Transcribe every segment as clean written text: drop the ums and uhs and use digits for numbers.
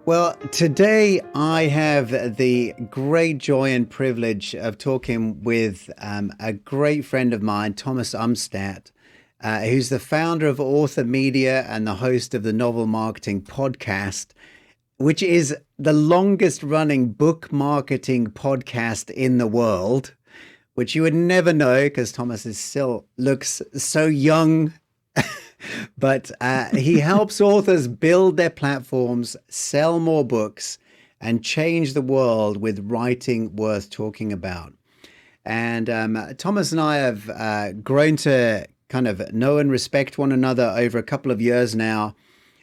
Well, today I have the great joy and privilege of talking with a great friend of mine, Thomas Umstattd, who's the founder of Author Media and the host of the Novel Marketing Podcast, which is the longest running book marketing podcast in the world, which you would never know because Thomas still looks so young. But he helps authors build their platforms, sell more books, and change the world with writing worth talking about. And Thomas and I have grown to kind of know and respect one another over a couple of years now.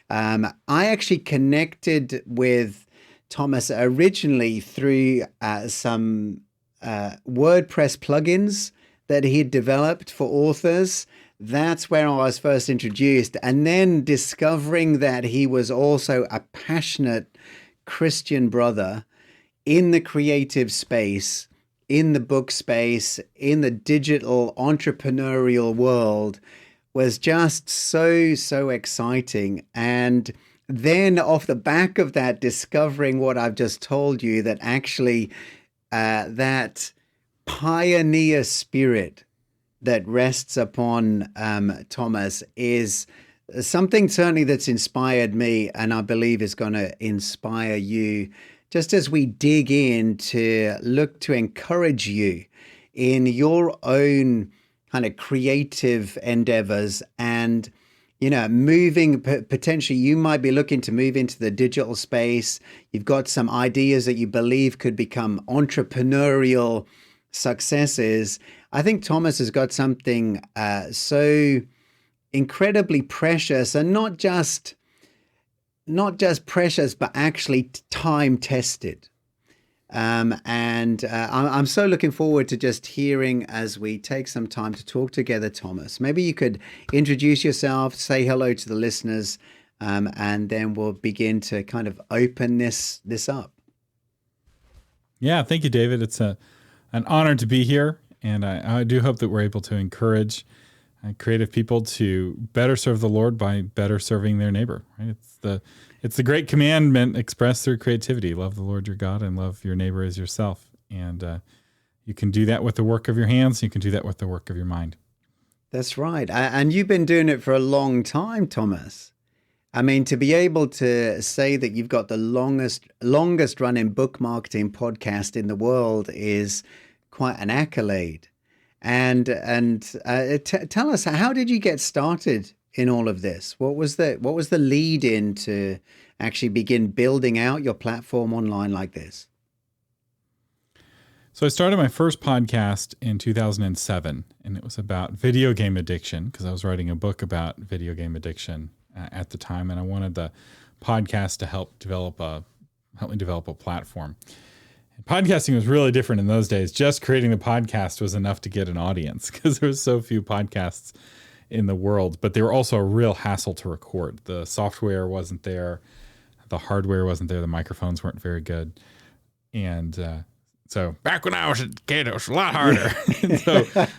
I actually connected with Thomas originally through some WordPress plugins that he had developed for authors. That's where I was first introduced. And then discovering that he was also a passionate Christian brother in the creative space, in the book space, in the digital entrepreneurial world was just so exciting. And then off the back of that, discovering what I've just told you, that actually that pioneer spirit that rests upon Thomas is something certainly that's inspired me, and I believe is going to inspire you just as we dig in to look to encourage you in your own kind of creative endeavors. And, you know, moving potentially, you might be looking to move into the digital space. You've got some ideas that you believe could become entrepreneurial successes. I think Thomas has got something so incredibly precious, and not just precious, but actually time tested. I'm so looking forward to just hearing as we take some time to talk together, Thomas. Maybe you could introduce yourself, say hello to the listeners, and then we'll begin to kind of open this up. Yeah, thank you, David. It's an honor to be here. And I do hope that we're able to encourage creative people to better serve the Lord by better serving their neighbor. Right? It's the great commandment expressed through creativity: love the Lord your God and love your neighbor as yourself. And you can do that with the work of your hands. You can do that with the work of your mind. That's right. And you've been doing it for a long time, Thomas. I mean, to be able to say that you've got the longest running book marketing podcast in the world is quite an accolade. And tell us, how did you get started in all of this? What was the lead in to actually begin building out your platform online like this? So I started my first podcast in 2007, and it was about video game addiction, because I was writing a book about video game addiction at the time, and I wanted the podcast to help me develop a platform. Podcasting was really different in those days. Just creating the podcast was enough to get an audience because there were so few podcasts in the world, but they were also a real hassle to record. The software wasn't there. The hardware wasn't there. The microphones weren't very good. And so back when I was a kid, it was a lot harder.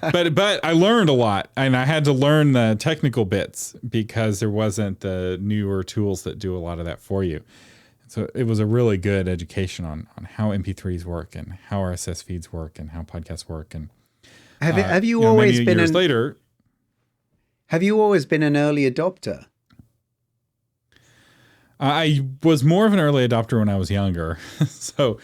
But I learned a lot, and I had to learn the technical bits because there wasn't the newer tools that do a lot of that for you. So it was a really good education on how MP3s work and how RSS feeds work and how podcasts work. And have you always been years later? Have you always been an early adopter? I was more of an early adopter when I was younger. So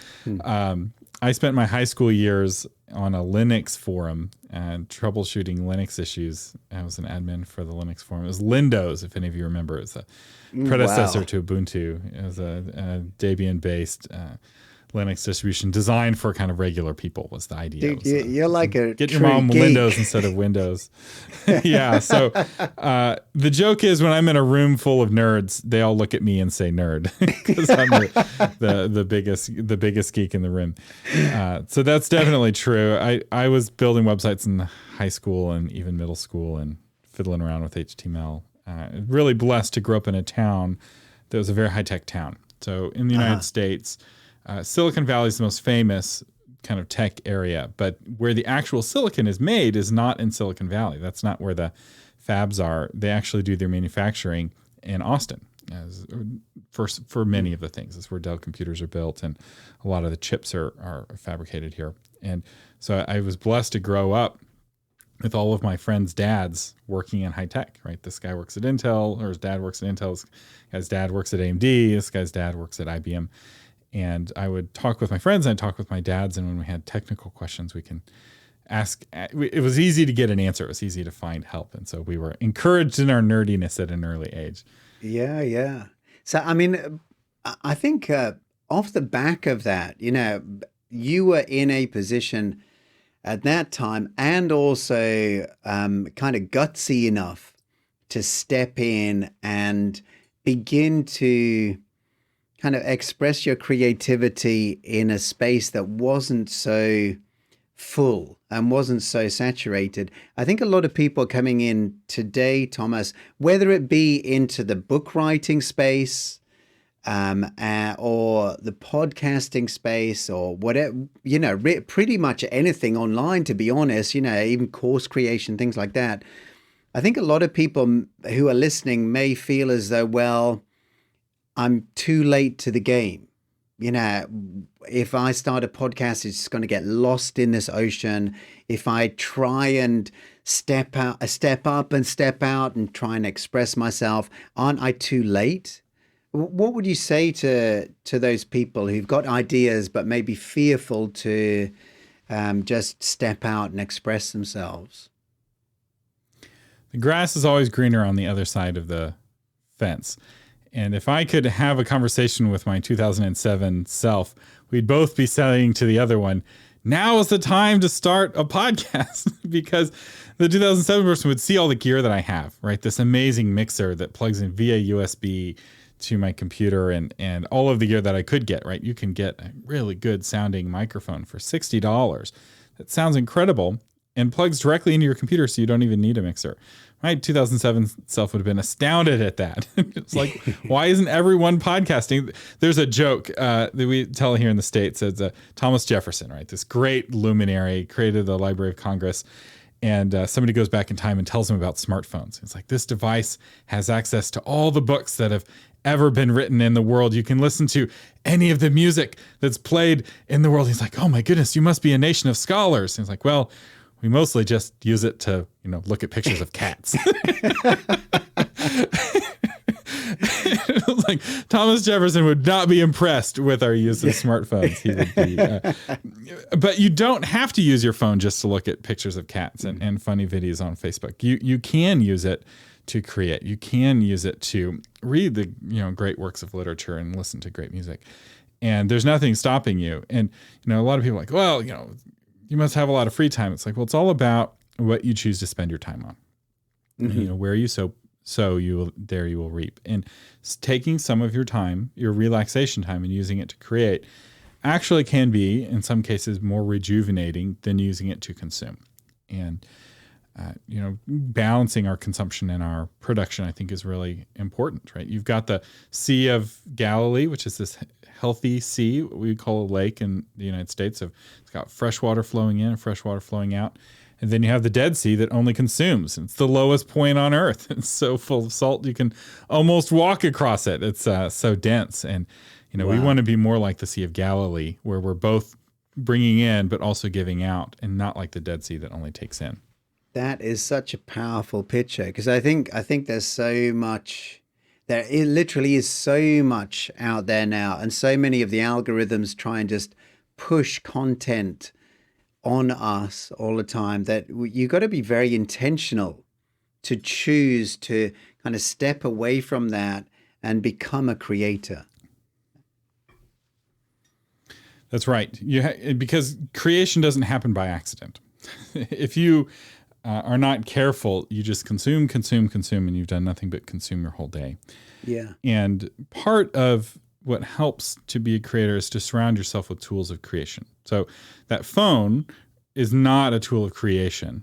I spent my high school years on a Linux forum and troubleshooting Linux issues. I was an admin for the Linux forum. It was Windows, if any of you remember. It's a predecessor to Ubuntu. It was a Debian-based Linux distribution designed for kind of regular people was the idea. Dude, you're like a get your mom geek. Windows instead of Windows. Yeah. So the joke is when I'm in a room full of nerds, they all look at me and say nerd because I'm the biggest geek in the room. So that's definitely true. I was building websites in high school and even middle school and fiddling around with HTML. Really blessed to grow up in a town that was a very high-tech town. So in the United States, Silicon Valley is the most famous kind of tech area, but where the actual silicon is made is not in Silicon Valley. That's not where the fabs are. They actually do their manufacturing in Austin. as for many of the things. That's where Dell computers are built, and a lot of the chips are fabricated here. And so I was blessed to grow up with all of my friends' dads working in high tech, right? This guy works at Intel, or his dad works at Intel. This guy's dad works at AMD. This guy's dad works at IBM. And I would talk with my friends, and I'd talk with my dads. And when we had technical questions, we can ask. It was easy to get an answer. It was easy to find help. And so we were encouraged in our nerdiness at an early age. Yeah, yeah. So, I mean, I think off the back of that, you were in a position at that time, and also kind of gutsy enough to step in and begin to kind of express your creativity in a space that wasn't so full and wasn't so saturated. I think a lot of people coming in today, Thomas, whether it be into the book writing space, or the podcasting space, or whatever, pretty much anything online, to be honest, even course creation, things like that. I think a lot of people who are listening may feel as though, well, I'm too late to the game. If I start a podcast, it's going to get lost in this ocean. If I try and step up and step out and try and express myself, aren't I too late? What would you say to those people who've got ideas but may be fearful to just step out and express themselves? The grass is always greener on the other side of the fence. And if I could have a conversation with my 2007 self, we'd both be saying to the other one, now is the time to start a podcast, because the 2007 person would see all the gear that I have, right? This amazing mixer that plugs in via USB to my computer, and all of the gear that I could get, right? You can get a really good sounding microphone for $60. That sounds incredible and plugs directly into your computer, so you don't even need a mixer. My 2007 self would have been astounded at that. It's like, why isn't everyone podcasting? There's a joke that we tell here in the States. It's Thomas Jefferson, right? This great luminary, created the Library of Congress. And somebody goes back in time and tells him about smartphones. It's like, this device has access to all the books that have ever been written in the world. You can listen to any of the music that's played in the world. He's like, oh my goodness, you must be a nation of scholars. And he's like, well, we mostly just use it to, look at pictures of cats. It was like, Thomas Jefferson would not be impressed with our use of smartphones. He would be, but you don't have to use your phone just to look at pictures of cats and funny videos on Facebook. You can use it to create. You can use it to read the great works of literature and listen to great music. And there's nothing stopping you. And a lot of people are like, well, you must have a lot of free time. It's like, well, it's all about what you choose to spend your time on. Mm-hmm. Where you sow you will reap. And taking some of your time, your relaxation time, and using it to create actually can be, in some cases, more rejuvenating than using it to consume. And balancing our consumption and our production, I think, is really important, right? You've got the Sea of Galilee, which is this healthy sea, what we call a lake in the United States. It's got fresh water flowing in and fresh water flowing out. And then you have the Dead Sea that only consumes. It's the lowest point on Earth. It's so full of salt, you can almost walk across it. It's so dense. And, Wow. We want to be more like the Sea of Galilee, where we're both bringing in but also giving out, and not like the Dead Sea that only takes in. That is such a powerful picture, because I think there's so much, it literally is so much out there now, and so many of the algorithms try and just push content on us all the time, that you got to be very intentional to choose to kind of step away from that and become a creator. That's right. Because creation doesn't happen by accident. If you are not careful, you just consume, and you've done nothing but consume your whole day. Yeah. And part of what helps to be a creator is to surround yourself with tools of creation. So that phone is not a tool of creation.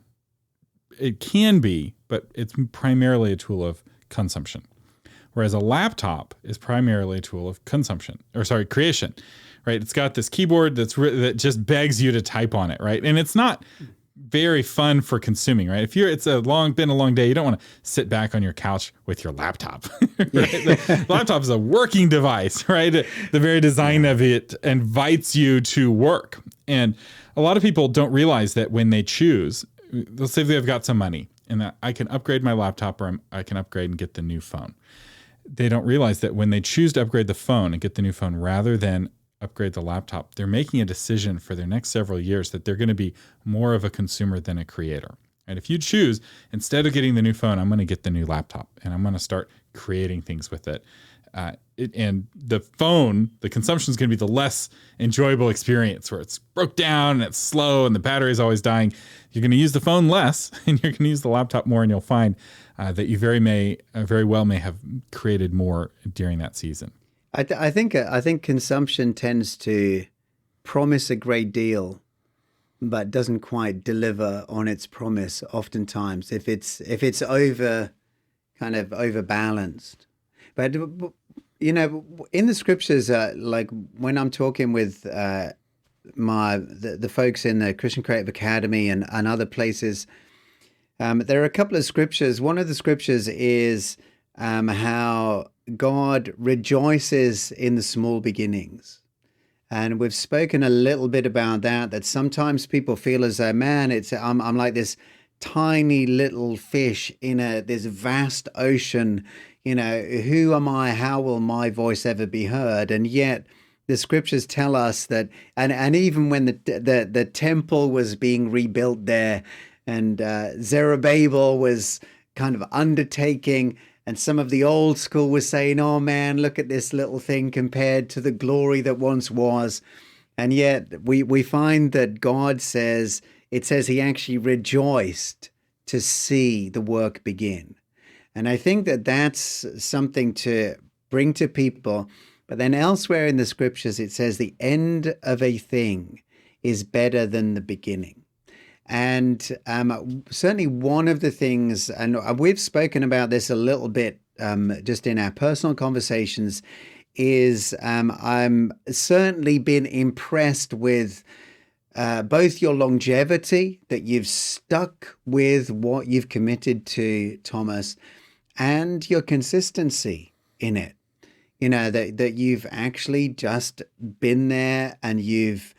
It can be, but it's primarily a tool of consumption. Whereas a laptop is primarily a tool of creation, right? It's got this keyboard that just begs you to type on it, right? And it's not very fun for consuming, right? If it's been a long day, you don't want to sit back on your couch with your laptop. Right? The laptop is a working device, right? The very design of it invites you to work. And a lot of people don't realize that when they choose, they'll say they've got some money and that I can upgrade my laptop or I can upgrade and get the new phone. They don't realize that when they choose to upgrade the phone and get the new phone rather than upgrade the laptop, they're making a decision for their next several years that they're going to be more of a consumer than a creator. And if you choose, instead of getting the new phone, I'm going to get the new laptop and I'm going to start creating things with it. And the phone, the consumption is going to be the less enjoyable experience where it's broke down and it's slow and the battery is always dying. You're going to use the phone less and you're going to use the laptop more, and you'll find that you very well may have created more during that season. I think consumption tends to promise a great deal, but doesn't quite deliver on its promise. Oftentimes, if it's overbalanced. But in the scriptures, like when I'm talking with the folks in the Christian Creative Academy and other places, there are a couple of scriptures. One of the scriptures is how God rejoices in the small beginnings. And we've spoken a little bit about that sometimes people feel as though, man, I'm like this tiny little fish in this vast ocean. Who am I? How will my voice ever be heard? And yet the scriptures tell us that, and even when the temple was being rebuilt there, and Zerubbabel was kind of undertaking, and some of the old school was saying, oh man, look at this little thing compared to the glory that once was. And yet we find that God says, it says he actually rejoiced to see the work begin. And I think that that's something to bring to people. But then elsewhere in the scriptures, it says the end of a thing is better than the beginning. And certainly one of the things, and we've spoken about this a little bit just in our personal conversations, is I'm certainly been impressed with both your longevity, that you've stuck with what you've committed to, Thomas, and your consistency in it. That you've actually just been there and you've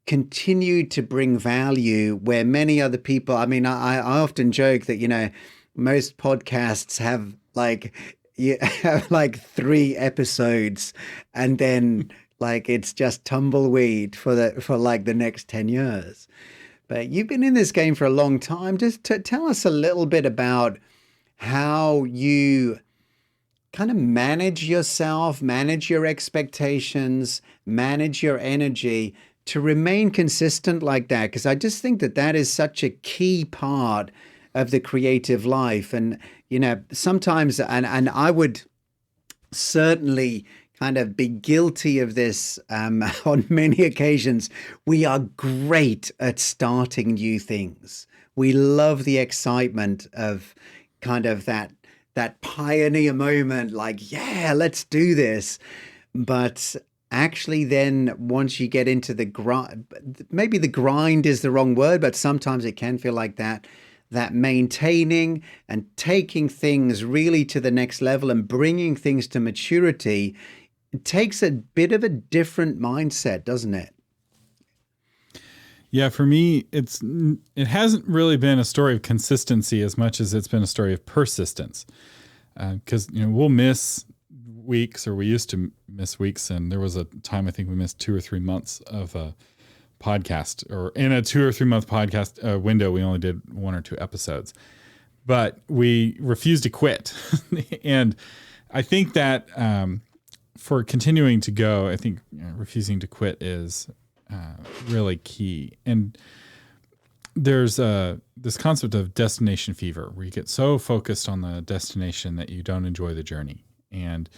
continued to bring value where many other people, I often joke that, most podcasts have like 3 episodes and then it's just tumbleweed for the next 10 years. But you've been in this game for a long time. Just to tell us a little bit about how you kind of manage yourself, manage your expectations, manage your energy to remain consistent like that, because I just think that is such a key part of the creative life. And, sometimes, and I would certainly kind of be guilty of this on many occasions. We are great at starting new things. We love the excitement of kind of that pioneer moment, like, yeah, let's do this. But actually then once you get into the grind, maybe the grind is the wrong word, but sometimes it can feel like that maintaining and taking things really to the next level and bringing things to maturity, it takes a bit of a different mindset, doesn't it? Yeah, for me, it hasn't really been a story of consistency as much as it's been a story of persistence. Because we'll miss weeks, or we used to miss weeks, and there was a time I think we missed 2 or 3 months of a podcast, or in a 2 or 3 month podcast window, we only did 1 or 2 episodes, but we refused to quit. And I think that for continuing to go, I think refusing to quit is really key. And there's this concept of destination fever, where you get so focused on the destination that you don't enjoy the journey. And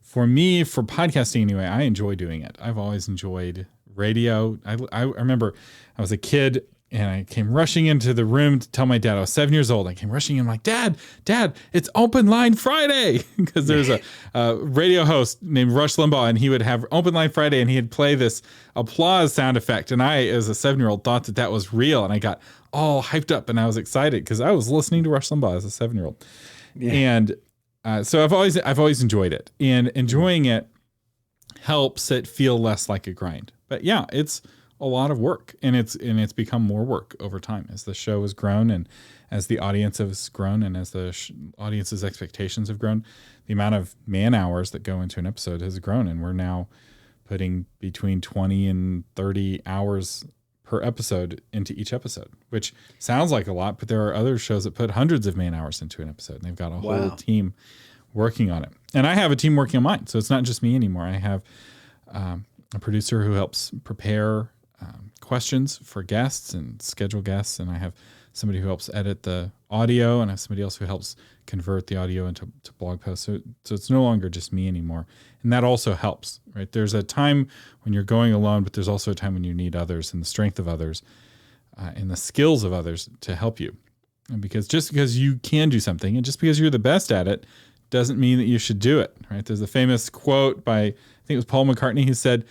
for me, for podcasting anyway, I enjoy doing it. I've always enjoyed radio. I remember I was a kid And I came rushing into the room to tell my dad. I was 7 years old. I came rushing in like, Dad, it's Open Line Friday. Because there's a radio host named Rush Limbaugh, and he would have Open Line Friday, and he'd play this applause sound effect. And I, as a 7-year-old, thought that was real. And I got all hyped up, and I was excited because I was listening to Rush Limbaugh as a 7-year-old. Yeah. And so I've always enjoyed it. And enjoying it helps it feel less like a grind. But yeah, it's a lot of work, and it's become more work over time as the show has grown, and as the audience has grown, and as the audience's expectations have grown. The amount of man hours that go into an episode has grown, and we're now putting between 20 and 30 hours per episode into each episode, which sounds like a lot, but there are other shows that put hundreds of man hours into an episode, and they've got a whole team working on it. And I have a team working on mine, so it's not just me anymore. I have a producer who helps prepare questions for guests and schedule guests, and I have somebody who helps edit the audio, and I have somebody else who helps convert the audio into blog posts. So it's no longer just me anymore, and that also helps, right? There's a time when you're going alone, but there's also a time when you need others and the strength of others and the skills of others to help you. And just because you can do something, and just because you're the best at it, doesn't mean that you should do it, right? There's a famous quote by, I think it was Paul McCartney, who said,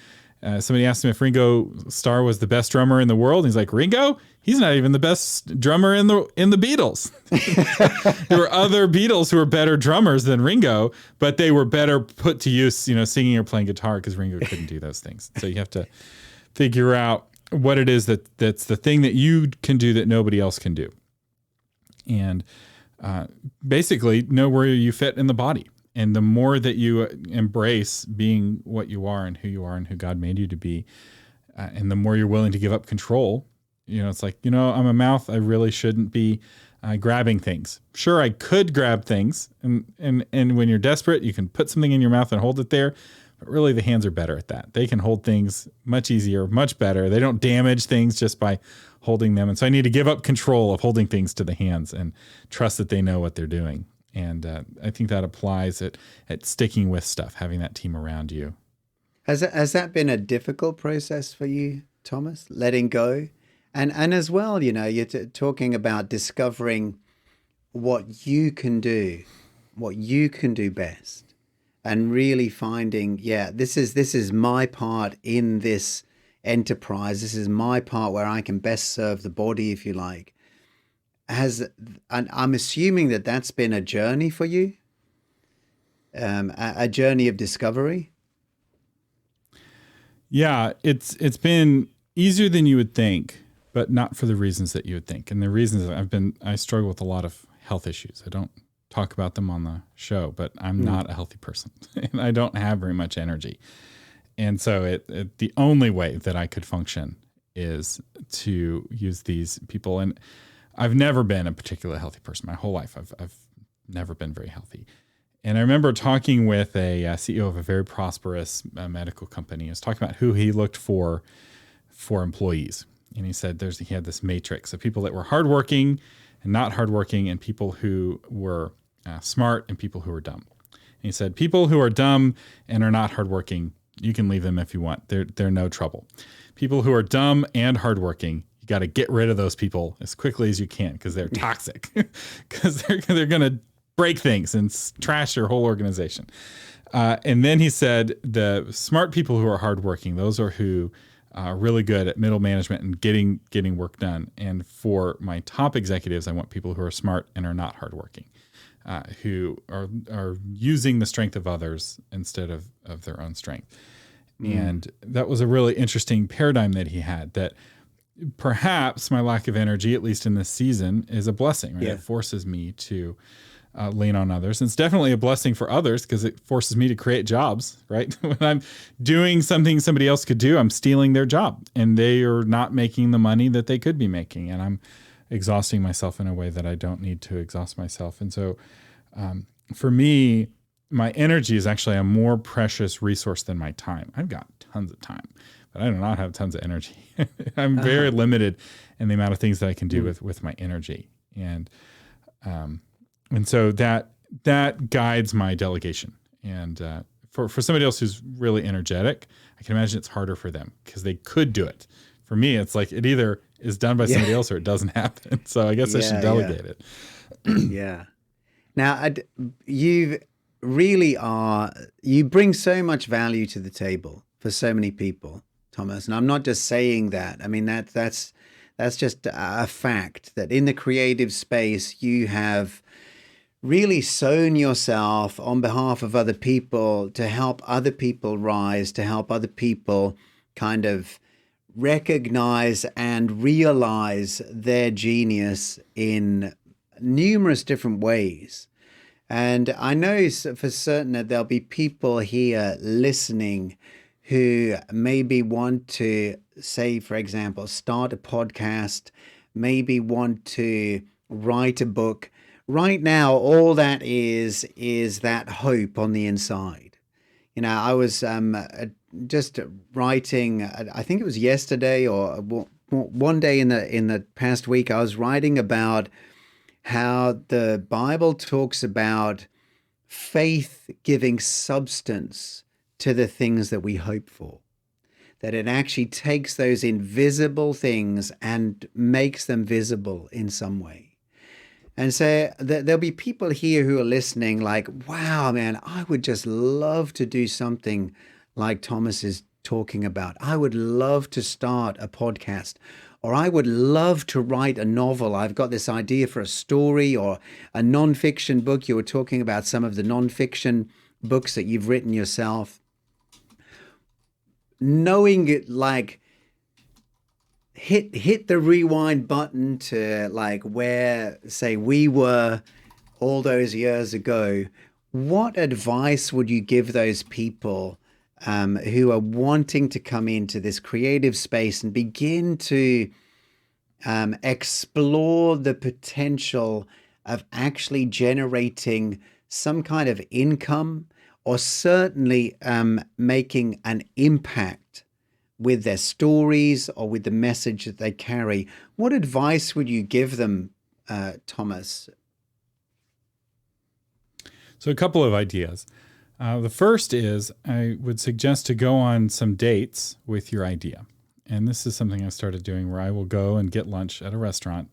somebody asked him if Ringo Starr was the best drummer in the world. And he's like, Ringo? He's not even the best drummer in the Beatles. There were other Beatles who were better drummers than Ringo, but they were better put to use, singing or playing guitar, because Ringo couldn't do those things. So you have to figure out what it is that's the thing that you can do that nobody else can do. And basically know where you fit in the body. And the more that you embrace being what you are and who God made you to be, and the more you're willing to give up control, it's like, I'm a mouth. I really shouldn't be grabbing things. Sure, I could grab things. And when you're desperate, you can put something in your mouth and hold it there. But really, the hands are better at that. They can hold things much easier, much better. They don't damage things just by holding them. And so I need to give up control of holding things to the hands and trust that they know what they're doing. And I think that applies at sticking with stuff, having that team around you. Has that been a difficult process for you, Thomas, letting go? And as well, you're talking about discovering what you can do best, and really finding, this is my part in this enterprise. This is my part where I can best serve the body, if you like. And I'm assuming that's been a journey for you, a journey of discovery. Yeah, it's been easier than you would think, but not for the reasons that you would think. And the reasons I struggle with a lot of health issues. I don't talk about them on the show, but I'm not a healthy person, and I don't have very much energy. And so the only way that I could function is to use these people. And I've never been a particularly healthy person my whole life. I've never been very healthy. And I remember talking with a CEO of a very prosperous medical company. He was talking about who he looked for employees. And he said he had this matrix of people that were hardworking and not hardworking, and people who were smart and people who were dumb. And he said, people who are dumb and are not hardworking, you can leave them if you want. They're no trouble. People who are dumb and hardworking, you got to get rid of those people as quickly as you can, because they're toxic, because they're going to break things and trash your whole organization. And then he said the smart people who are hardworking, those are who are really good at middle management and getting work done. And for my top executives, I want people who are smart and are not hardworking, who are using the strength of others instead of their own strength. And that was a really interesting paradigm that he had, that perhaps my lack of energy, at least in this season, is a blessing, right? Yeah. It forces me to lean on others. And it's definitely a blessing for others, because it forces me to create jobs, right? When I'm doing something somebody else could do, I'm stealing their job, and they are not making the money that they could be making. And I'm exhausting myself in a way that I don't need to exhaust myself. And so for me, my energy is actually a more precious resource than my time. I've got tons of time, but I do not have tons of energy. I'm very limited in the amount of things that I can do with my energy. And so that guides my delegation. And for somebody else who's really energetic, I can imagine it's harder for them, because they could do it. For me, it's like it either is done by somebody else or it doesn't happen. So I guess I should delegate it. Yeah. Now, you really are, you bring so much value to the table for so many people, Thomas. And I'm not just saying that. I mean, that's just a fact that in the creative space, you have really sown yourself on behalf of other people to help other people rise, to help other people kind of recognize and realize their genius in numerous different ways. And I know for certain that there'll be people here listening who maybe want to, say, for example, start a podcast, maybe want to write a book. Right now, all that is that hope on the inside. You know, I was just writing, I think it was yesterday or one day in the past week, I was writing about how the Bible talks about faith giving substance to the things that we hope for. That it actually takes those invisible things and makes them visible in some way. And so there'll be people here who are listening like, wow, man, I would just love to do something like Thomas is talking about. I would love to start a podcast, or I would love to write a novel. I've got this idea for a story or a nonfiction book. You were talking about some of the nonfiction books that you've written yourself. Knowing it, like, hit the rewind button to like where, say, we were all those years ago. What advice would you give those people who are wanting to come into this creative space and begin to explore the potential of actually generating some kind of income, or certainly making an impact with their stories or with the message that they carry? What advice would you give them, Thomas? So a couple of ideas. The first is I would suggest to go on some dates with your idea. And this is something I started doing where I will go and get lunch at a restaurant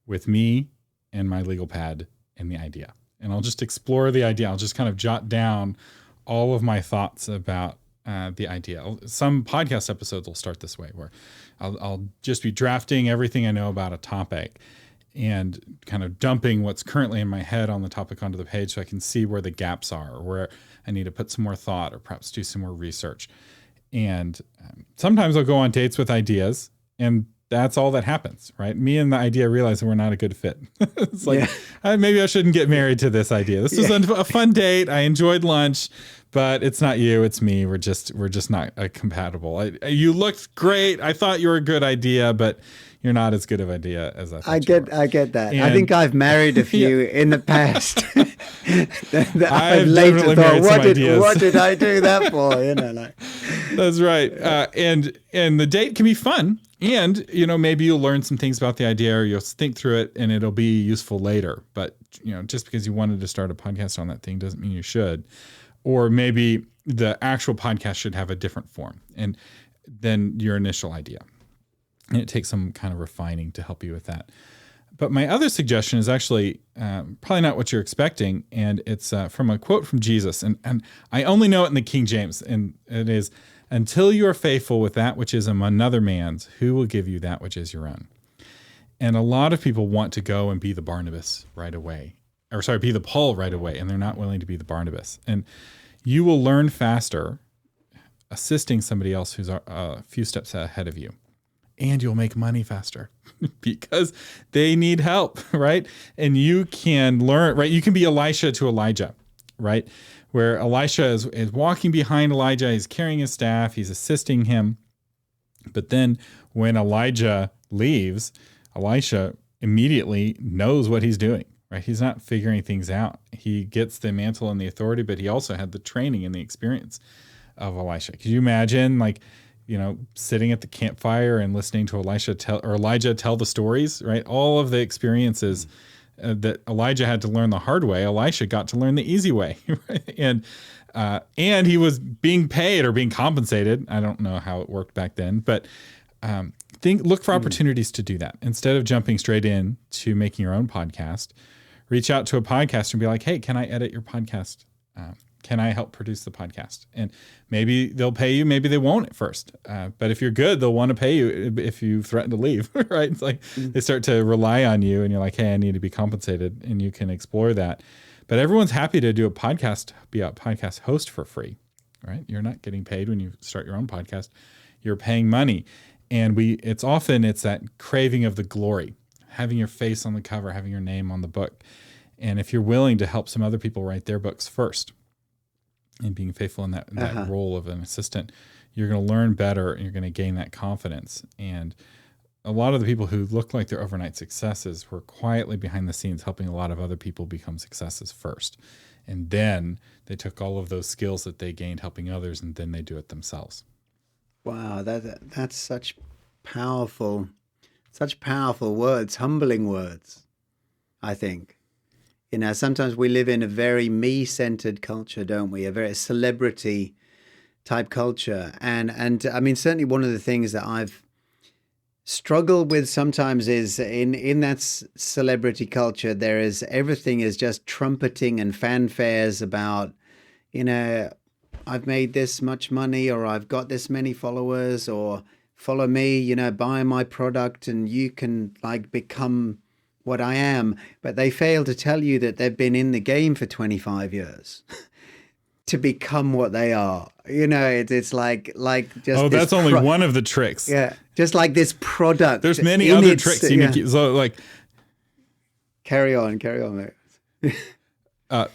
with me and my legal pad and the idea. And I'll just explore the idea. I'll just kind of jot down all of my thoughts about the idea. Some podcast episodes will start this way, where I'll just be drafting everything I know about a topic and kind of dumping what's currently in my head on the topic onto the page so I can see where the gaps are, or where I need to put some more thought or perhaps do some more research. And sometimes I'll go on dates with ideas, and that's all that happens, right? Me and the idea realize that we're not a good fit. It's like, maybe I shouldn't get married to this idea. This was a fun date. I enjoyed lunch, but it's not you, it's me. We're just not compatible. You looked great. I thought you were a good idea, but you're not as good of an idea as I thought. I get that. And I think I've married a few in the past. I've later thought, what did I do that for? You know, like. That's right. And the date can be fun. And, you know, maybe you'll learn some things about the idea, or you'll think through it and it'll be useful later. But, you know, just because you wanted to start a podcast on that thing doesn't mean you should. Or maybe the actual podcast should have a different form and than your initial idea. And it takes some kind of refining to help you with that. But my other suggestion is actually probably not what you're expecting. And it's from a quote from Jesus. And I only know it in the King James. And it is, "Until you are faithful with that which is another man's, who will give you that which is your own?" And a lot of people want to go and be the Barnabas right away. Be the Paul right away. And they're not willing to be the Barnabas. And you will learn faster assisting somebody else who's a few steps ahead of you. And you'll make money faster because they need help, right? And you can learn, right? You can be Elisha to Elijah, right? Where Elisha is walking behind Elijah, he's carrying his staff, he's assisting him. But then when Elijah leaves, Elisha immediately knows what he's doing, right? He's not figuring things out. He gets the mantle and the authority, but he also had the training and the experience of Elisha. Could you imagine, like, you know, sitting at the campfire and listening to Elijah tell the stories, right? All of the experiences that Elijah had to learn the hard way, Elisha got to learn the easy way. Right? And he was being paid or being compensated. I don't know how it worked back then, but look for opportunities to do that. Instead of jumping straight in to making your own podcast, reach out to a podcaster and be like, hey, can I edit your podcast? Can I help produce the podcast? And maybe they'll pay you, maybe they won't at first. But if you're good, they'll want to pay you if you threaten to leave, right? It's like they start to rely on you and you're like, hey, I need to be compensated, and you can explore that. But everyone's happy to do a podcast, be a podcast host for free, right? You're not getting paid when you start your own podcast. You're paying money. And it's that craving of the glory, having your face on the cover, having your name on the book. And if you're willing to help some other people write their books first, and being faithful in that role of an assistant, you're going to learn better and you're going to gain that confidence. And a lot of the people who look like they're overnight successes were quietly behind the scenes helping a lot of other people become successes first. And then they took all of those skills that they gained helping others, and then they do it themselves. Wow, that's such powerful words, humbling words, I think. You know, sometimes we live in a very me-centered culture, don't we? A very celebrity type culture. And I mean, certainly one of the things that I've struggled with sometimes is in that celebrity culture, everything is just trumpeting and fanfares about, you know, I've made this much money, or I've got this many followers, or follow me, you know, buy my product and you can like become what I am. But they fail to tell you that they've been in the game for 25 years to become what they are. You know, it's like just that's only one of the tricks. Yeah, just like this product. There's many other tricks. So like, carry on, mate.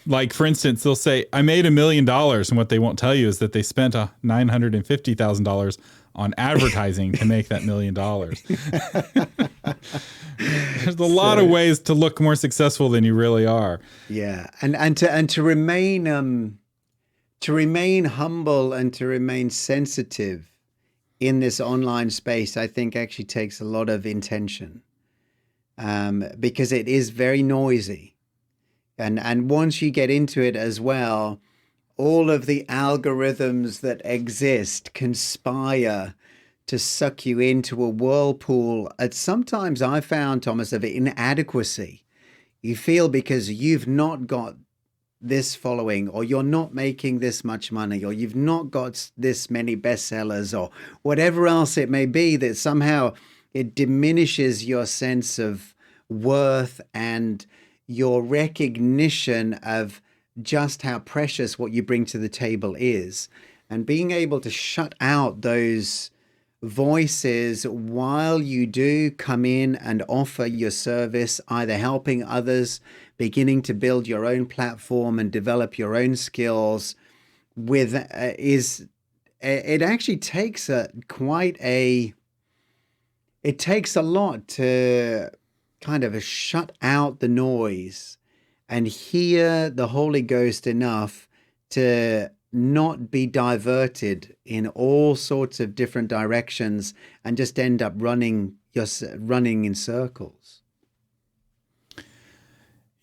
Like, for instance, they'll say, I made $1 million. And what they won't tell you is that they spent $950,000 on advertising to make that $1 million. There's a lot of ways to look more successful than you really are. Yeah. And to remain humble and to remain sensitive in this online space, I think actually takes a lot of intention, because it is very noisy. And once you get into it as well, all of the algorithms that exist conspire to suck you into a whirlpool. Sometimes I found, Thomas, of inadequacy. You feel because you've not got this following, or you're not making this much money, or you've not got this many bestsellers, or whatever else it may be, that somehow it diminishes your sense of worth and your recognition of just how precious what you bring to the table is. And being able to shut out those voices while you do come in and offer your service, either helping others, beginning to build your own platform and develop your own skills, it actually takes it takes a lot to kind of shut out the noise and hear the Holy Ghost enough to not be diverted in all sorts of different directions and just end up running in circles.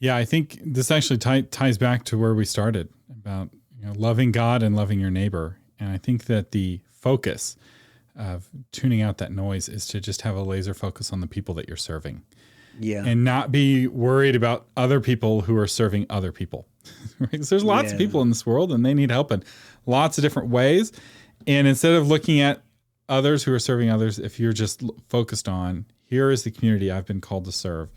Yeah, I think this actually ties back to where we started about, you know, loving God and loving your neighbor. And I think that the focus of tuning out that noise is to just have a laser focus on the people that you're serving. Yeah. And not be worried about other people who are serving other people. Right? 'Cause there's lots of people in this world and they need help in lots of different ways. And instead of looking at others who are serving others, if you're just focused on, here is the community I've been called to serve,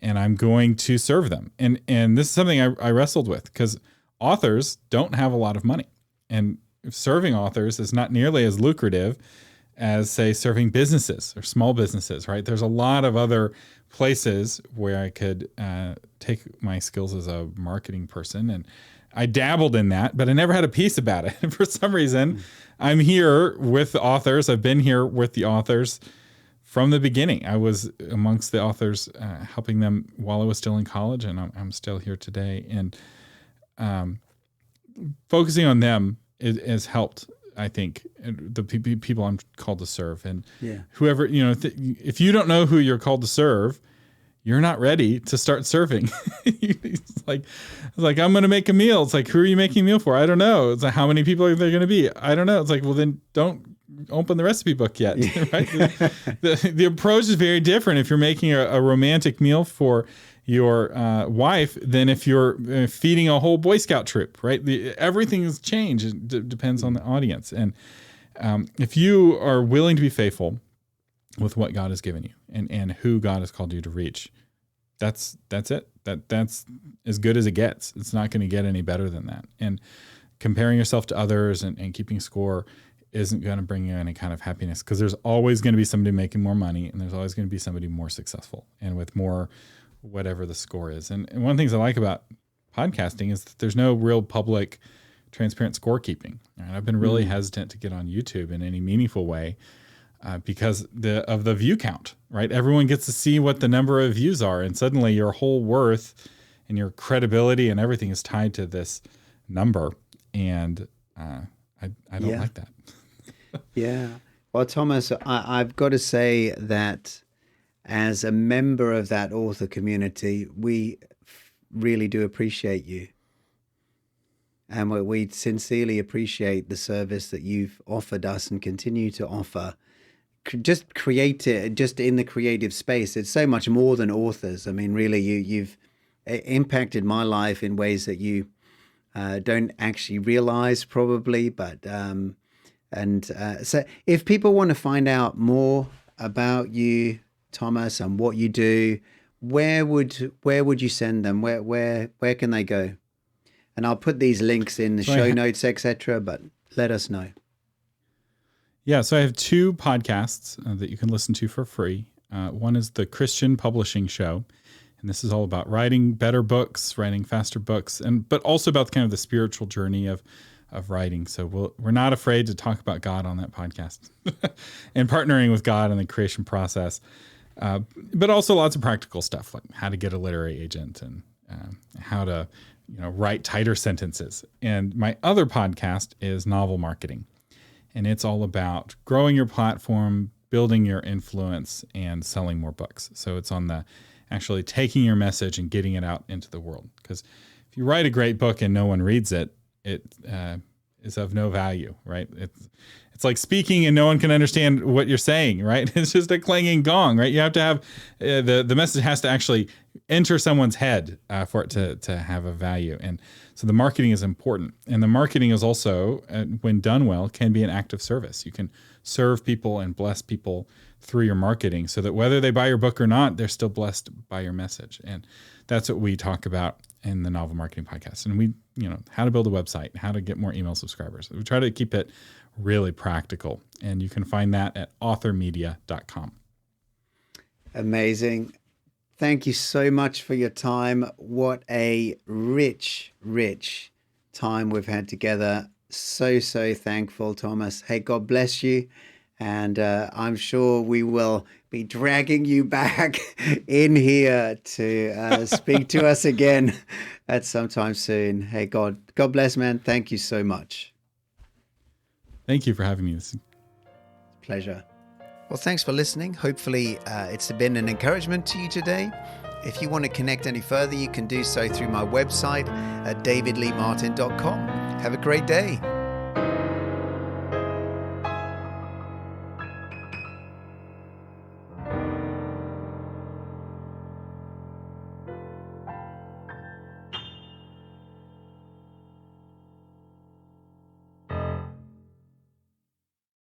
and I'm going to serve them. And this is something I wrestled with, because authors don't have a lot of money. And serving authors is not nearly as lucrative as, say, serving businesses or small businesses, right? There's a lot of other places where I could take my skills as a marketing person, and I dabbled in that, but I never had a piece about it. For some reason, I'm here with the authors. I've been here with the authors from the beginning. I was amongst the authors, helping them while I was still in college, and I'm still here today. And focusing on them has helped, I think, the people I'm called to serve. And whoever, you know, if you don't know who you're called to serve, you're not ready to start serving. It's like I'm going to make a meal. It's like, who are you making a meal for? I don't know. It's like, how many people are there going to be? I don't know. It's like, well, then don't opened the recipe book yet, right? The approach is very different if you're making a romantic meal for your wife than if you're feeding a whole Boy Scout troop, right? Everything has changed. It depends on the audience. And if you are willing to be faithful with what God has given you and who God has called you to reach, that's it. That's as good as it gets. It's not going to get any better than that. And comparing yourself to others and keeping score isn't going to bring you any kind of happiness, because there's always going to be somebody making more money, and there's always going to be somebody more successful and with more whatever the score is. And one of the things I like about podcasting is that there's no real public transparent scorekeeping. And I've been really hesitant to get on YouTube in any meaningful way because of the view count, right? Everyone gets to see what the number of views are, and suddenly your whole worth and your credibility and everything is tied to this number. And I don't like that. Yeah. Well, Thomas, I've got to say that as a member of that author community, we really do appreciate you. And we sincerely appreciate the service that you've offered us and continue to offer. Just in the creative space. It's so much more than authors. I mean, really, you've impacted my life in ways that you don't actually realize, probably. But so if people want to find out more about you, Thomas, and what you do, where would you send them? Where can they go? And I'll put these links in the show notes, etc. But let us know. Yeah, so I have two podcasts that you can listen to for free. One is the Christian Publishing Show, and this is all about writing better books, writing faster books, but also about kind of the spiritual journey of writing. So we're not afraid to talk about God on that podcast and partnering with God in the creation process, but also lots of practical stuff like how to get a literary agent and how to write tighter sentences. And my other podcast is Novel Marketing. And it's all about growing your platform, building your influence, and selling more books. So it's on the actually taking your message and getting it out into the world. Because if you write a great book and no one reads it, it is of no value, right? It's like speaking and no one can understand what you're saying, right? It's just a clanging gong, right? You have to have the message has to actually enter someone's head for it to have a value. And so the marketing is important. And the marketing is also, when done well, can be an act of service. You can serve people and bless people through your marketing so that whether they buy your book or not, they're still blessed by your message. And that's what we talk about in the Novel Marketing Podcast. And we, how to build a website, how to get more email subscribers. We try to keep it really practical. And you can find that at authormedia.com. Amazing. Thank you so much for your time. What a rich, rich time we've had together. So thankful, Thomas. Hey, God bless you. And I'm sure we will be dragging you back in here to speak to us again at some time soon. Hey, God bless, man. Thank you so much. Thank you for having me. It's a pleasure. Well, thanks for listening. Hopefully it's been an encouragement to you today. If you want to connect any further, you can do so through my website at davidleemartin.com. Have a great day.